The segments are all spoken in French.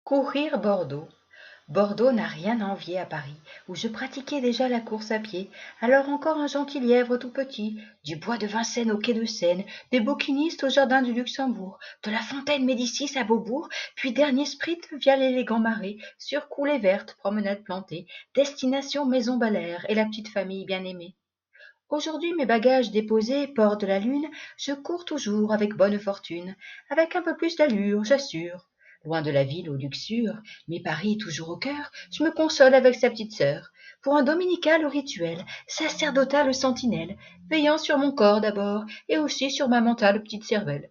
Courir Bordeaux. Bordeaux n'a rien à envier à Paris, où je pratiquais déjà la course à pied, alors encore un gentil lièvre tout petit, du bois de Vincennes au quai de Seine, des bouquinistes au jardin du Luxembourg, de la fontaine Médicis à Beaubourg, puis dernier sprint via l'élégant marais, sur coulées vertes, promenade plantée, destination Maison Balaire et la petite famille bien-aimée. Aujourd'hui mes bagages déposés, port de la lune, je cours toujours avec bonne fortune, avec un peu plus d'allure, j'assure. Loin de la ville aux luxures, mais Paris toujours au cœur, je me console avec sa petite sœur. Pour un dominical au rituel, sacerdotal sentinelle, veillant sur mon corps d'abord, et aussi sur ma mentale petite cervelle.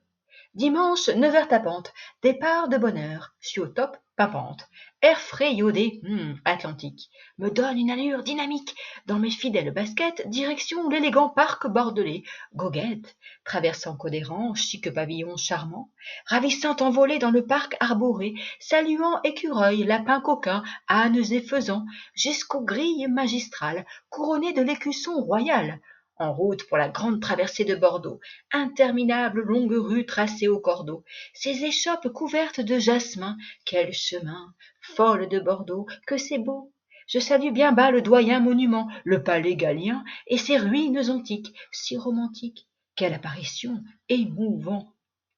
Dimanche, 9h tapante, départ de bonne heure, suis au top, pimpante. Air frais iodé, Atlantique, me donne une allure dynamique. Dans mes fidèles baskets, direction l'élégant parc bordelais. Goguette, traversant Codéran, chic pavillon charmant, ravissant envolée dans le parc arboré, saluant écureuils, lapins coquins, ânes et faisans, jusqu'aux grilles magistrales, couronnées de l'écusson royal. En route pour la grande traversée de Bordeaux, interminable longue rue tracée au cordeau, ses échoppes couvertes de jasmin, quel chemin, folle de Bordeaux, que c'est beau! Je salue bien bas le doyen monument, le palais Gallien, et ses ruines antiques, si romantiques. Quelle apparition, émouvant!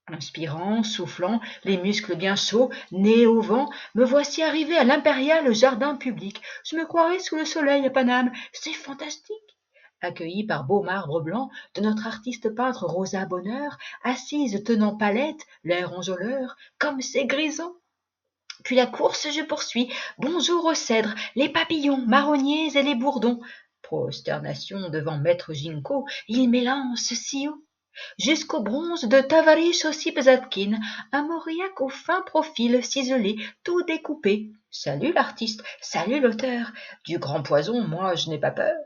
Inspirant, soufflant, les muscles bien chauds, nez au vent, me voici arrivé à l'impérial jardin public. Je me croirais sous le soleil à Paname, c'est fantastique! Accueilli par beau marbre blanc de notre artiste peintre Rosa Bonheur, assise tenant palette, l'air enjôleur, comme c'est grisant. Puis la course je poursuis, bonjour aux cèdres, les papillons, marronniers et les bourdons. Prosternation devant maître Ginkgo, il m'élance si haut. Jusqu'au bronze de Tavaris aussi Pesatkin, un mauriaque au fin profil ciselé, tout découpé. Salut l'artiste, salut l'auteur, du grand poison, moi je n'ai pas peur.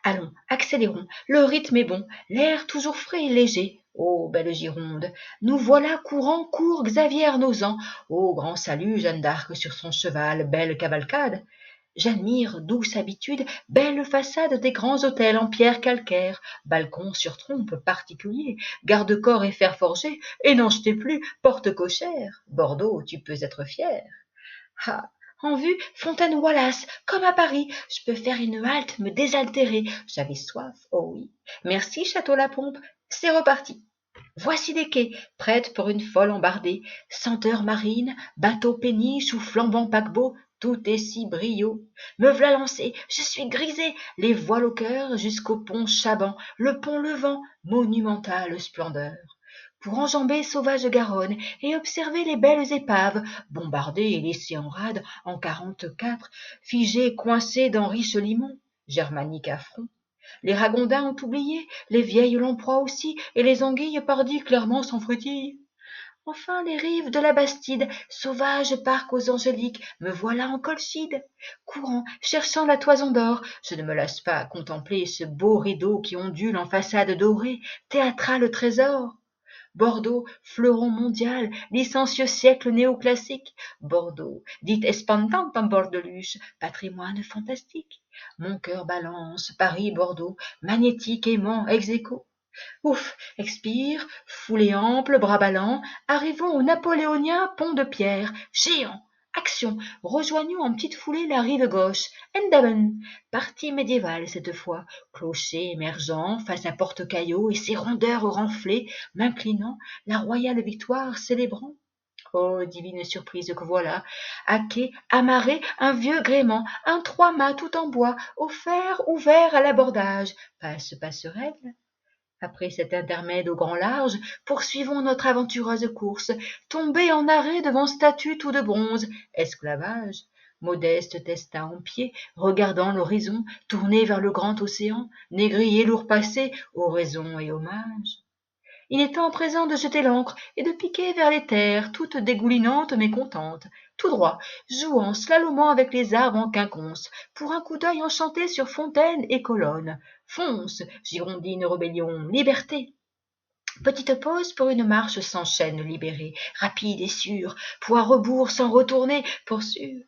Allons, accélérons, le rythme est bon, l'air toujours frais et léger. Ô belle Gironde, nous voilà courant, court Xavier Arnozan. Ô grand salut, Jeanne d'Arc sur son cheval, belle cavalcade. J'admire, douce habitude, belle façade des grands hôtels en pierre calcaire, balcons sur trompe particuliers, garde-corps et fer forgé, et n'en jetez plus, porte cochère. Bordeaux, tu peux être fier. Ah, en vue, Fontaine Wallace, comme à Paris, je peux faire une halte, me désaltérer. J'avais soif, oh oui. Merci, Château-la-Pompe, c'est reparti. Voici des quais, prêtes pour une folle embardée. Senteur marine, bateau péniche ou flambant paquebot, tout est si brio. Me v'là lancé, je suis grisé, les voiles au cœur jusqu'au pont Chaban, le pont Levant, monumentale splendeur. Pour enjamber sauvage Garonne et observer les belles épaves, bombardées et laissées en rade en 44, figées, coincées dans riches limons, germaniques à front. Les ragondins ont oublié, les vieilles lamproies aussi, et les anguilles pardies clairement sans frétille. Enfin les rives de la Bastide, sauvage parc aux angéliques, me voilà en colchide. Courant, cherchant la toison d'or, je ne me lasse pas à contempler ce beau rideau qui ondule en façade dorée, théâtral trésor. Bordeaux, fleuron mondial, licencieux siècle néoclassique. Bordeaux, dite espantante en bordeluche, patrimoine fantastique. Mon cœur balance, Paris, Bordeaux, magnétique, aimant, ex aequo. Ouf, expire, foulée ample, bras ballants, arrivons au napoléonien pont de pierre, géant. Action, rejoignons en petite foulée la rive gauche, Endaven, partie médiévale cette fois, clocher émergeant face à Porte-Caillot et ses rondeurs renflées, m'inclinant, la royale victoire célébrant. Oh, divine surprise que voilà, à quai, amarré, un vieux gréement, un trois-mâts tout en bois, au fer ouvert à l'abordage, passe passerelle. Après cet intermède au grand large, poursuivons notre aventureuse course, tombée en arrêt devant statue tout de bronze, esclavage. Modeste testa en pied, regardant l'horizon, tourné vers le grand océan, négrier lourd passé, oraison et hommage. Il est temps présent de jeter l'ancre et de piquer vers les terres, toutes dégoulinantes mais contentes, tout droit, jouant, slalomant avec les arbres en quinconce, pour un coup d'œil enchanté sur fontaine et colonne. Fonce, girondine rébellion, liberté! Petite pause pour une marche sans chaîne libérée, rapide et sûre, pour un rebours sans retourner, pour sûr.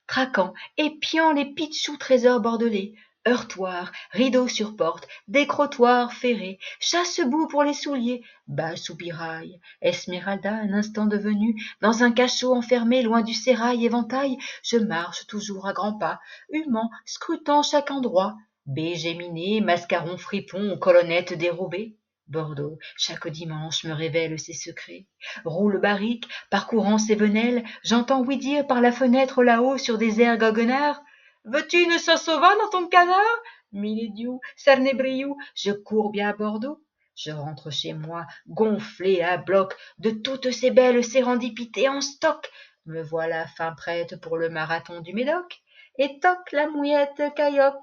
Traquant, épiant les pitchous trésors bordelais, Heurtoir, rideaux sur porte, décrotoir ferré, chasse-boue pour les souliers, bas soupirail, Esmeralda un instant devenue, dans un cachot enfermé loin du sérail éventail, je marche toujours à grands pas, humant, scrutant chaque endroit, baies géminées, mascarons fripons, colonnettes dérobées. Bordeaux, chaque dimanche me révèle ses secrets. Roule barrique, parcourant ses venelles, j'entends oui dire par la fenêtre là-haut sur des airs goguenards. Veux-tu une sauce au vin dans ton canard? Milediou, Cernébriou, je cours bien à Bordeaux. Je rentre chez moi, gonflé à bloc de toutes ces belles sérendipités en stock. Me voilà fin prête pour le marathon du Médoc. Et toc la mouillette cailloc.